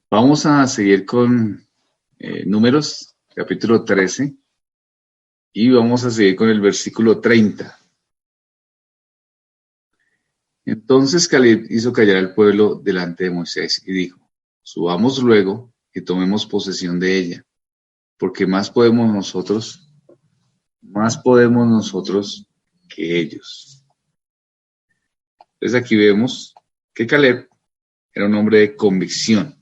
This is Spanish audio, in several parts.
Vamos a seguir con Números, capítulo 13, y vamos a seguir con el versículo 30. Entonces Caleb hizo callar al pueblo delante de Moisés y dijo: subamos luego y tomemos posesión de ella, porque más podemos nosotros que ellos. Entonces aquí vemos que Caleb era un hombre de convicción.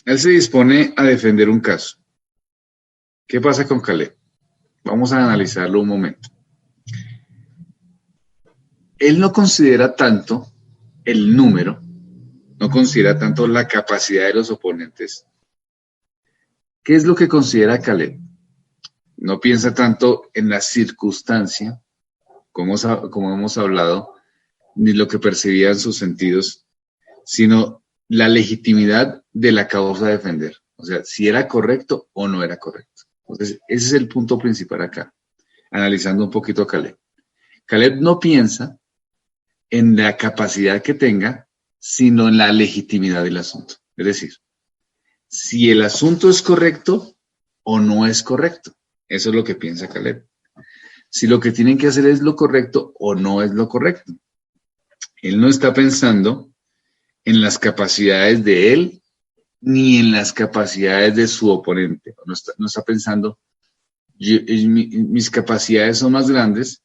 Él se dispone a defender un caso. ¿Qué pasa con Caleb? Vamos a analizarlo un momento. Él no considera tanto el número, no considera tanto la capacidad de los oponentes. ¿Qué es lo que considera Caleb? No piensa tanto en la circunstancia, como hemos hablado, ni lo que percibían sus sentidos, sino la legitimidad de la causa a defender. O sea, si era correcto o no era correcto. Entonces, ese es el punto principal acá, analizando un poquito a Caleb. Caleb no piensa en la capacidad que tenga, sino en la legitimidad del asunto. Es decir, si el asunto es correcto o no es correcto. Eso es lo que piensa Caleb. Si lo que tienen que hacer es lo correcto o no es lo correcto. Él no está pensando en las capacidades de él ni en las capacidades de su oponente. No está pensando, mis capacidades son más grandes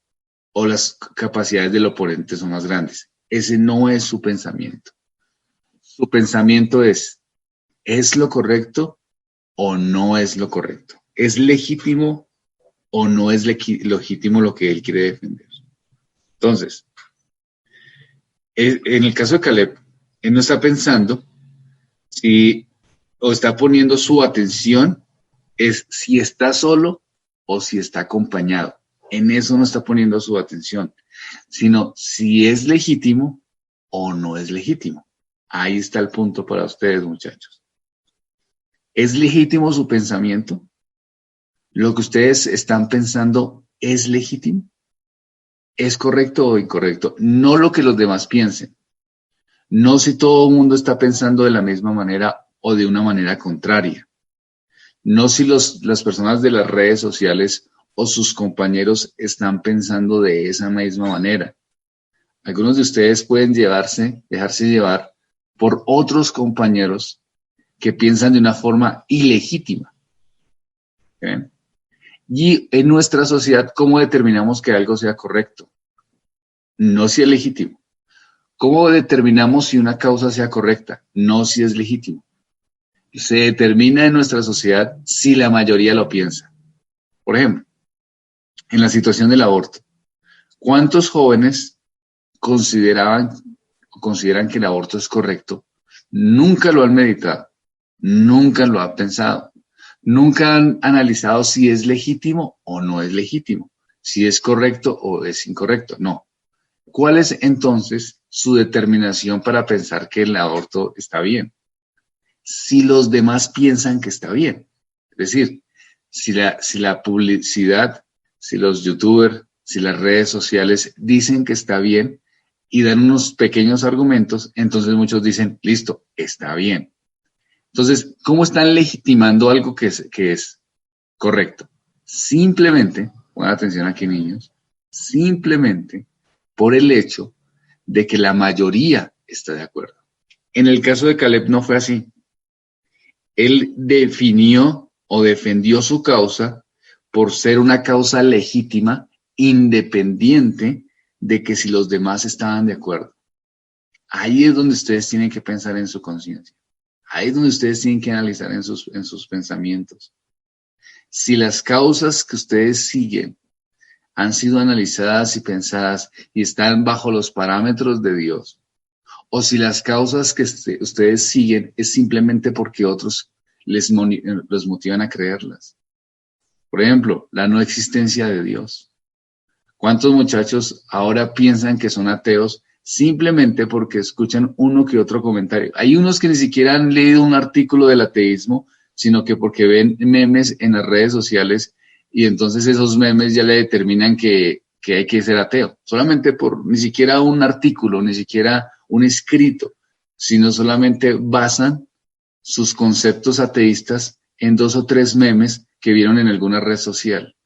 o las capacidades del oponente son más grandes. Ese no es su pensamiento. Su pensamiento es lo correcto o no es lo correcto? ¿Es legítimo o no es legítimo lo que él quiere defender? Entonces, en el caso de Caleb, él no está pensando o está poniendo su atención es si está solo o si está acompañado. En eso no está poniendo su atención, sino si es legítimo o no es legítimo. Ahí está el punto para ustedes, muchachos. ¿Es legítimo su pensamiento? ¿Lo que ustedes están pensando es legítimo? ¿Es correcto o incorrecto? No lo que los demás piensen. No si todo el mundo está pensando de la misma manera o de una manera contraria. No si las personas de las redes sociales o sus compañeros están pensando de esa misma manera. Algunos de ustedes pueden dejarse llevar por otros compañeros que piensan de una forma ilegítima. ¿Okay? Y en nuestra sociedad, ¿cómo determinamos que algo sea correcto? No si es legítimo. ¿Cómo determinamos si una causa sea correcta? No si es legítimo. Se determina en nuestra sociedad si la mayoría lo piensa. Por ejemplo, en la situación del aborto, ¿cuántos jóvenes consideran que el aborto es correcto? Nunca lo han meditado, nunca lo han pensado, nunca han analizado si es legítimo o no es legítimo, si es correcto o es incorrecto. No. ¿Cuál es entonces su determinación para pensar que el aborto está bien? Si los demás piensan que está bien. Es decir, si la publicidad, si los youtubers, si las redes sociales dicen que está bien y dan unos pequeños argumentos, entonces muchos dicen, listo, está bien. Entonces, ¿cómo están legitimando algo que es correcto? Simplemente, pongan atención aquí, niños, simplemente por el hecho de que la mayoría está de acuerdo. En el caso de Caleb no fue así. Él definió o defendió su causa por ser una causa legítima, independiente de que si los demás estaban de acuerdo. Ahí es donde ustedes tienen que pensar en su conciencia. Ahí es donde ustedes tienen que analizar en sus pensamientos. Si las causas que ustedes siguen han sido analizadas y pensadas y están bajo los parámetros de Dios, o si las causas que ustedes siguen es simplemente porque otros los motivan a creerlas. Por ejemplo, la no existencia de Dios. ¿Cuántos muchachos ahora piensan que son ateos simplemente porque escuchan uno que otro comentario? Hay unos que ni siquiera han leído un artículo del ateísmo, sino que porque ven memes en las redes sociales y entonces esos memes ya le determinan que hay que ser ateo. Solamente por ni siquiera un artículo, ni siquiera un escrito, sino solamente basan sus conceptos ateístas en 2 o 3 memes que vieron en alguna red social.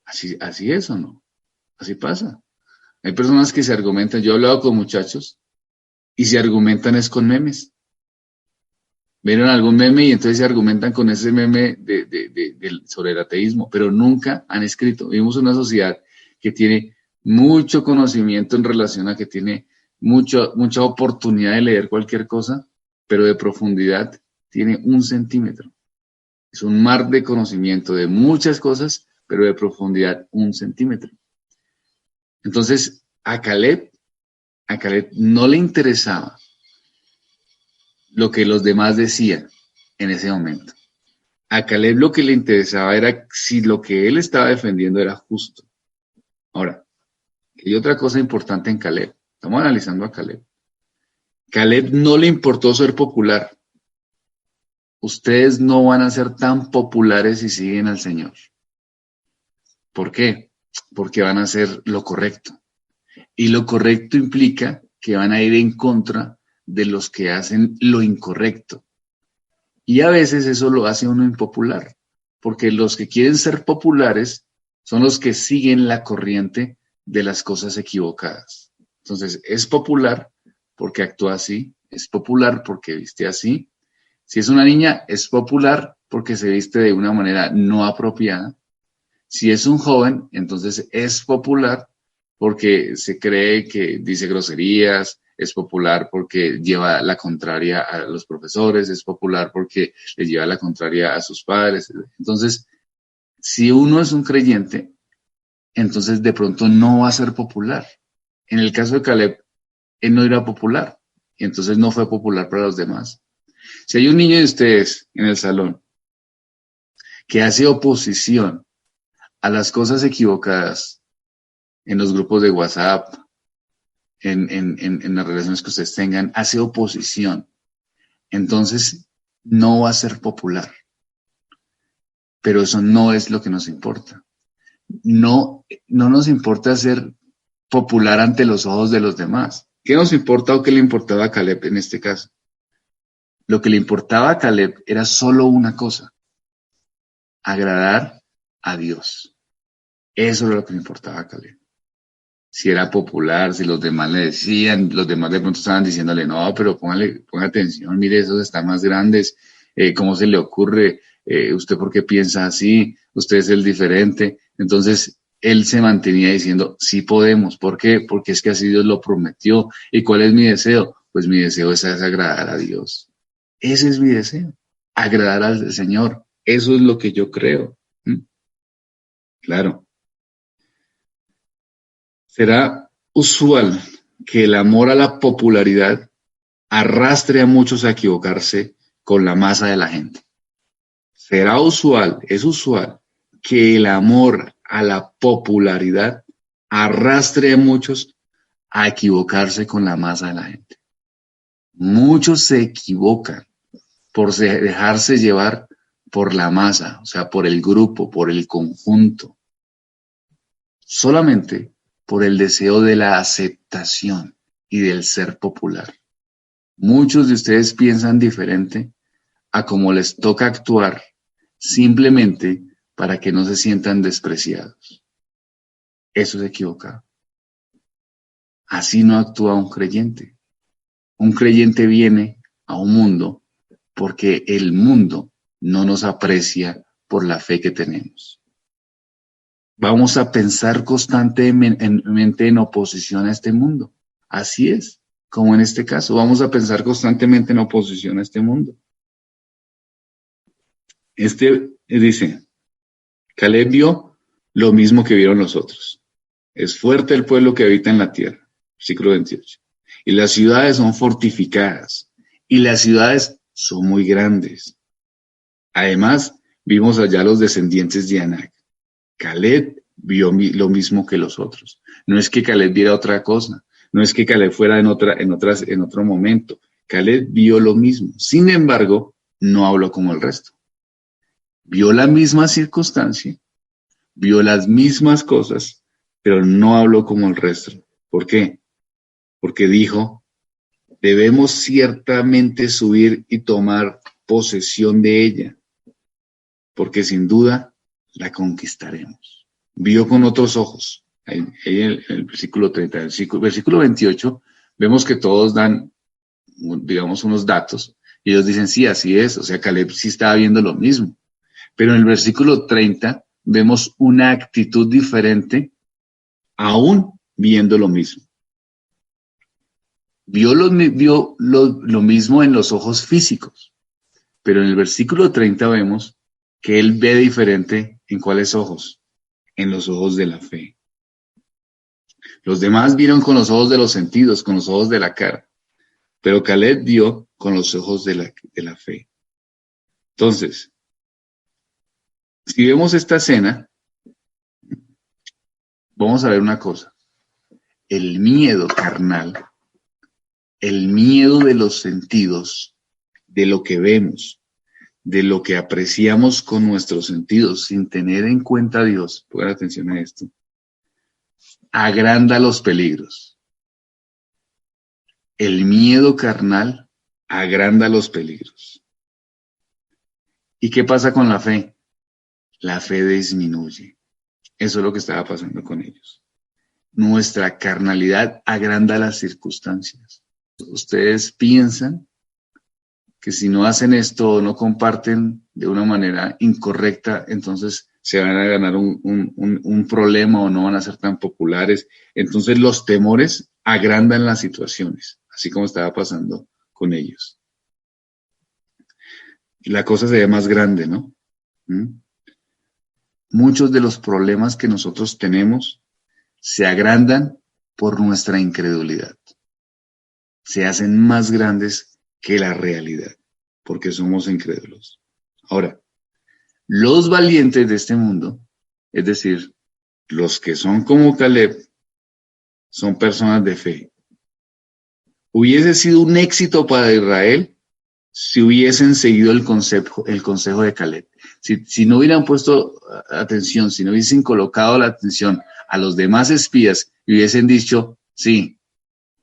Así es o no, así pasa. Hay personas que se argumentan, yo he hablado con muchachos y se argumentan es con memes. Vieron algún meme y entonces se argumentan con ese meme sobre el ateísmo, pero nunca han escrito. Vivimos una sociedad que tiene mucho conocimiento en relación a que tiene mucha oportunidad de leer cualquier cosa, pero de profundidad tiene 1 centímetro. Es un mar de conocimiento de muchas cosas, pero de profundidad 1 centímetro. Entonces, a Caleb no le interesaba lo que los demás decían en ese momento. A Caleb lo que le interesaba era si lo que él estaba defendiendo era justo. Ahora, hay otra cosa importante en Caleb. Estamos analizando a Caleb. Caleb no le importó ser popular. Ustedes no van a ser tan populares si siguen al Señor. ¿Por qué? Porque van a hacer lo correcto. Y lo correcto implica que van a ir en contra de los que hacen lo incorrecto. Y a veces eso lo hace uno impopular, porque los que quieren ser populares son los que siguen la corriente de las cosas equivocadas. Entonces, es popular porque actúa así, es popular porque viste así. Si es una niña, es popular porque se viste de una manera no apropiada. Si es un joven, entonces es popular porque se cree que dice groserías, es popular porque lleva la contraria a los profesores, es popular porque le lleva la contraria a sus padres. Entonces, si uno es un creyente, entonces de pronto no va a ser popular. En el caso de Caleb, él no era popular y entonces no fue popular para los demás. Si hay un niño de ustedes en el salón que hace oposición a las cosas equivocadas en los grupos de WhatsApp, en las relaciones que ustedes tengan, hace oposición, entonces no va a ser popular. Pero eso no es lo que nos importa. No nos importa ser popular ante los ojos de los demás. ¿Qué nos importa o qué le importaba a Caleb en este caso? Lo que le importaba a Caleb era solo una cosa: agradar a Dios. Eso era lo que le importaba a Caleb. Si era popular, si los demás le decían, los demás de pronto estaban diciéndole, no, pero ponga atención, mire, esos están más grandes, ¿cómo se le ocurre? ¿Usted por qué piensa así? Usted es el diferente. Entonces, él se mantenía diciendo, sí podemos. ¿Por qué? Porque es que así Dios lo prometió. ¿Y cuál es mi deseo? Pues mi deseo es agradar a Dios. Ese es mi deseo, agradar al Señor. Eso es lo que yo creo. Claro. Será usual que el amor a la popularidad arrastre a muchos a equivocarse con la masa de la gente. Será usual, es usual, que el amor a la popularidad arrastre a muchos a equivocarse con la masa de la gente. Muchos se equivocan por dejarse llevar por la masa, o sea, por el grupo, por el conjunto. Solamente por el deseo de la aceptación y del ser popular. Muchos de ustedes piensan diferente a cómo les toca actuar simplemente para que no se sientan despreciados. Eso es equivocado. Así no actúa un creyente. Un creyente viene a un mundo porque el mundo no nos aprecia por la fe que tenemos. Vamos a pensar constantemente en oposición a este mundo. Así es, como en este caso, vamos a pensar constantemente en oposición a este mundo. Dice, Caleb vio lo mismo que vieron los otros. Es fuerte el pueblo que habita en la tierra. Versículo 28. Y las ciudades son fortificadas. Y las ciudades son muy grandes. Además, vimos allá los descendientes de Anac. Caleb vio lo mismo que los otros. No es que Caleb viera otra cosa, no es que Caleb fuera en otro momento. Caleb vio lo mismo. Sin embargo, no habló como el resto. Vio la misma circunstancia, vio las mismas cosas, pero no habló como el resto. ¿Por qué? Porque dijo, debemos ciertamente subir y tomar posesión de ella, porque sin duda la conquistaremos. Vio con otros ojos. Ahí en el versículo 30, versículo 28, vemos que todos dan, digamos, unos datos, y ellos dicen, sí, así es, o sea, Caleb sí estaba viendo lo mismo. Pero en el versículo 30 vemos una actitud diferente, aún viendo lo mismo. Vio lo mismo en los ojos físicos, pero en el versículo 30 vemos que él ve diferente en cuáles ojos, en los ojos de la fe. Los demás vieron con los ojos de los sentidos, con los ojos de la cara, pero Caleb vio con los ojos de la fe. Entonces, si vemos esta escena, vamos a ver una cosa. El miedo carnal, el miedo de los sentidos, de lo que vemos, de lo que apreciamos con nuestros sentidos, sin tener en cuenta a Dios, pongan atención a esto, agranda los peligros. El miedo carnal agranda los peligros. ¿Y qué pasa con la fe? La fe disminuye. Eso es lo que estaba pasando con ellos. Nuestra carnalidad agranda las circunstancias. Ustedes piensan que si no hacen esto o no comparten de una manera incorrecta, entonces se van a ganar un problema o no van a ser tan populares. Entonces los temores agrandan las situaciones, así como estaba pasando con ellos. La cosa se ve más grande, ¿no? Muchos de los problemas que nosotros tenemos se agrandan por nuestra incredulidad. Se hacen más grandes que la realidad, porque somos incrédulos. Ahora, los valientes de este mundo, es decir, los que son como Caleb, son personas de fe. Hubiese sido un éxito para Israel si hubiesen seguido el consejo de Caleb. Si no hubieran puesto atención, si no hubiesen colocado la atención a los demás espías y hubiesen dicho, sí,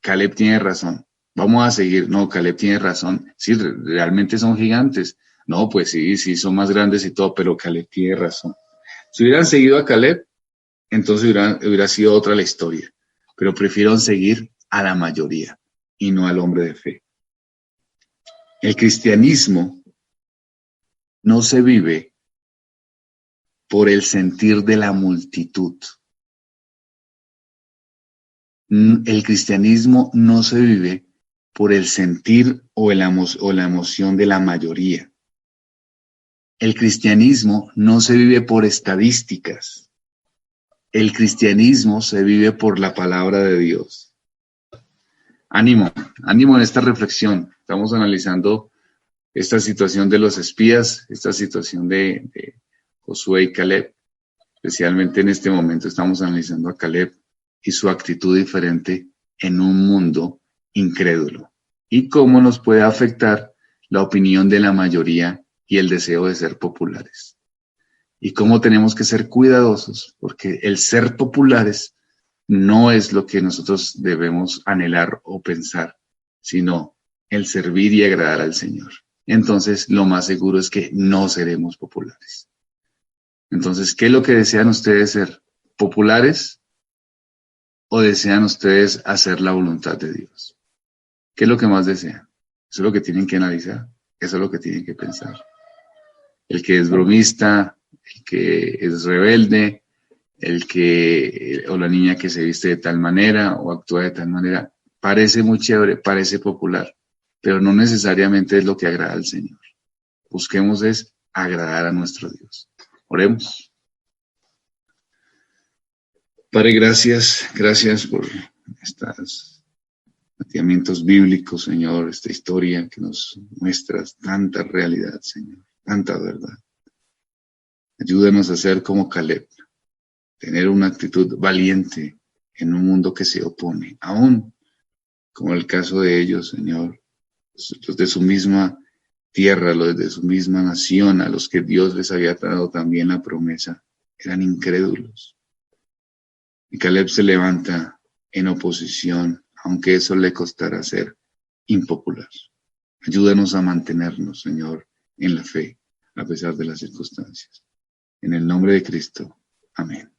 Caleb tiene razón, vamos a seguir. No, Caleb tiene razón, sí, realmente son gigantes. No, pues sí, son más grandes y todo, pero Caleb tiene razón. Si hubieran seguido a Caleb, entonces hubiera sido otra la historia. Pero prefirieron seguir a la mayoría y no al hombre de fe. El cristianismo no se vive por el sentir de la multitud. El cristianismo no se vive por el sentir o la emoción de la mayoría. El cristianismo no se vive por estadísticas. El cristianismo se vive por la palabra de Dios. Ánimo en esta reflexión. Estamos analizando esta situación de los espías, esta situación de Josué y Caleb. Especialmente en este momento estamos analizando a Caleb y su actitud diferente en un mundo incrédulo. Y cómo nos puede afectar la opinión de la mayoría y el deseo de ser populares. Y cómo tenemos que ser cuidadosos, porque el ser populares no es lo que nosotros debemos anhelar o pensar, sino el servir y agradar al Señor. Entonces, lo más seguro es que no seremos populares. Entonces, ¿qué es lo que desean ustedes ser? ¿Populares? ¿O desean ustedes hacer la voluntad de Dios? ¿Qué es lo que más desean? Eso es lo que tienen que analizar. Eso es lo que tienen que pensar. El que es bromista, el que es rebelde, o la niña que se viste de tal manera o actúa de tal manera, parece muy chévere, parece popular, pero no necesariamente es lo que agrada al Señor. Busquemos es agradar a nuestro Dios. Oremos. Padre, gracias por estos planteamientos bíblicos, Señor, esta historia que nos muestras tanta realidad, Señor, tanta verdad. Ayúdanos a ser como Caleb, tener una actitud valiente en un mundo que se opone, aún como el caso de ellos, Señor, los de su misma tierra, los de su misma nación, a los que Dios les había dado también la promesa, eran incrédulos. Y Caleb se levanta en oposición, aunque eso le costara ser impopular. Ayúdanos a mantenernos, Señor, en la fe, a pesar de las circunstancias. En el nombre de Cristo. Amén.